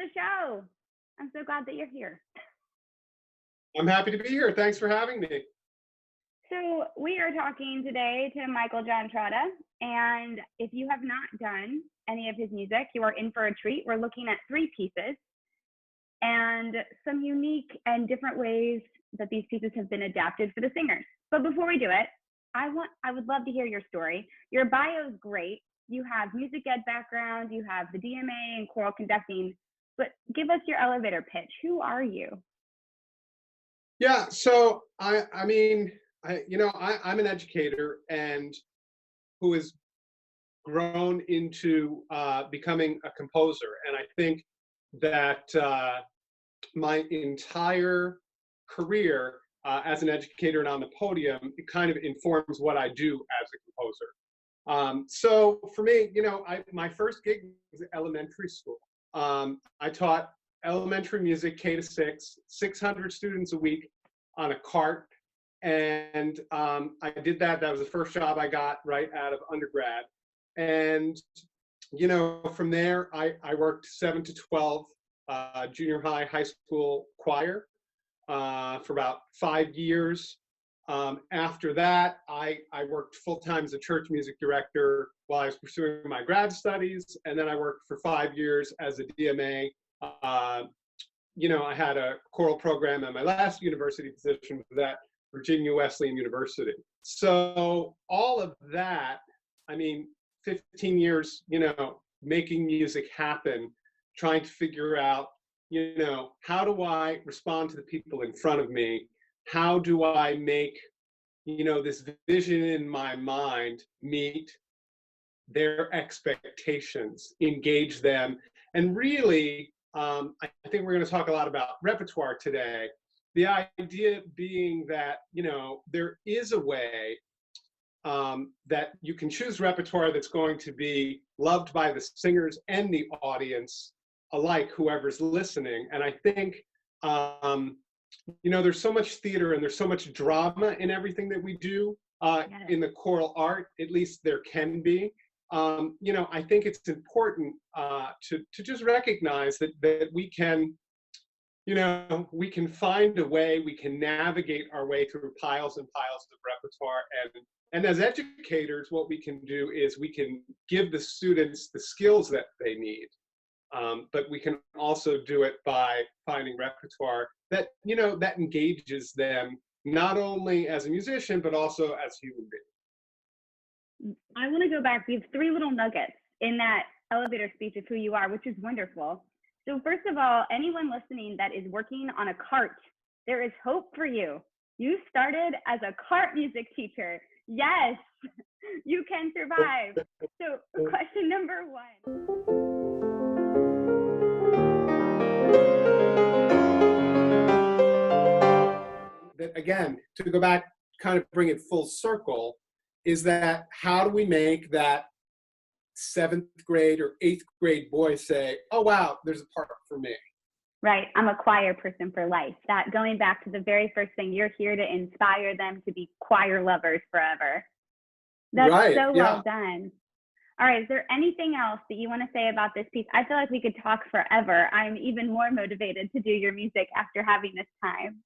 the show. I'm so glad that you're here. I'm happy to be here. Thanks for having me. So we are talking today to Michael John Trotta, and if you have not done any of his music, you are in for a treat. We're looking at 3 pieces and some unique and different ways that these pieces have been adapted for the singers. But before we do it, I would love to hear your story. Your bio is great. You have music ed background, you have the DMA and choral conducting, but give us your elevator pitch. Who are you? Yeah, so I'm an educator and who has grown into becoming a composer. And I think that my entire career as an educator and on the podium, it kind of informs what I do as a composer. So for me, my first gig was at elementary school. I taught elementary music, K to 6, 600 students a week on a cart. And I did that. That was the first job I got right out of undergrad. And, from there, I worked 7 to 12 junior high, high school choir for about 5 years. After that, I worked full-time as a church music director while I was pursuing my grad studies. And then I worked for 5 years as a DMA. I had a choral program at my last university position was at Virginia Wesleyan University. So all of that, 15 years, making music happen, trying to figure out, how do I respond to the people in front of me? How do I make, this vision in my mind meet their expectations, engage them? And really, I think we're going to talk a lot about repertoire today. The idea being that, there is a way that you can choose repertoire that's going to be loved by the singers and the audience alike, whoever's listening. And I think, there's so much theater and there's so much drama in everything that we do in the choral art, at least there can be. I think it's important to just recognize that we can, we can find a way, we can navigate our way through piles and piles of repertoire. And as educators, what we can do is we can give the students the skills that they need. But we can also do it by finding repertoire that, that engages them not only as a musician, but also as human beings. I want to go back. We have 3 little nuggets in that elevator speech of who you are, which is wonderful. So first of all, anyone listening that is working on a cart, there is hope for you. You started as a cart music teacher. Yes, you can survive. So question number 1. That again, to go back, kind of bring it full circle, is that how do we make that 7th grade or 8th grade boy say, oh, wow, there's a part for me. Right. I'm a choir person for life. That going back to the very first thing, you're here to inspire them to be choir lovers forever. That's right, so yeah. Well done. All right. Is there anything else that you want to say about this piece? I feel like we could talk forever. I'm even more motivated to do your music after having this time.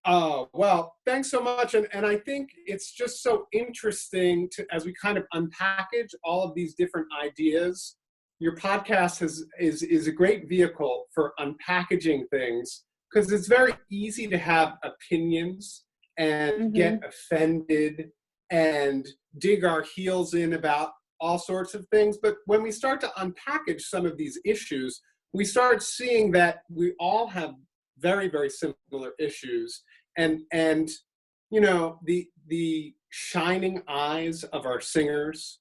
Oh, well, thanks so much. And I think it's just so interesting as we kind of unpackage all of these different ideas. Your podcast is a great vehicle for unpackaging things because it's very easy to have opinions and get offended and dig our heels in about all sorts of things. But when we start to unpackage some of these issues, we start seeing that we all have very, very similar issues. And the shining eyes of our singers,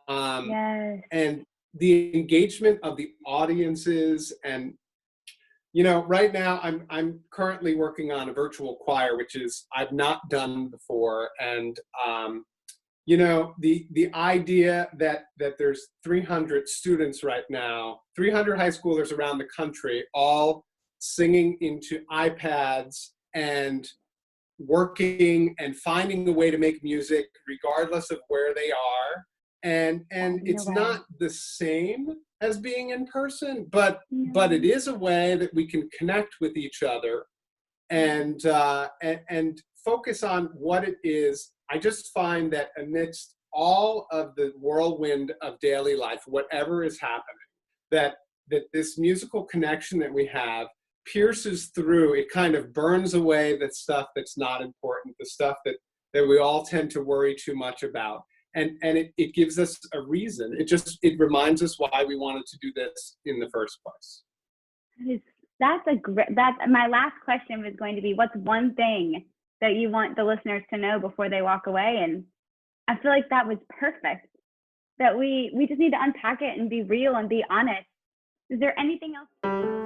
and the engagement of the audiences, and right now I'm currently working on a virtual choir, which is I've not done before, and the idea that there's 300 students right now, 300 high schoolers around the country, all singing into iPads and working and finding a way to make music regardless of where they are, and No it's way. not the same as being in person, but No. it is a way that we can connect with each other and focus on what it is. I just find that amidst all of the whirlwind of daily life, whatever is happening, that this musical connection that we have pierces through. It kind of burns away the stuff that's not important, the stuff that we all tend to worry too much about. And it gives us a reason. It reminds us why we wanted to do this in the first place. That's my last question was going to be, what's one thing that you want the listeners to know before they walk away? And I feel like that was perfect, that we just need to unpack it and be real and be honest. Is there anything else?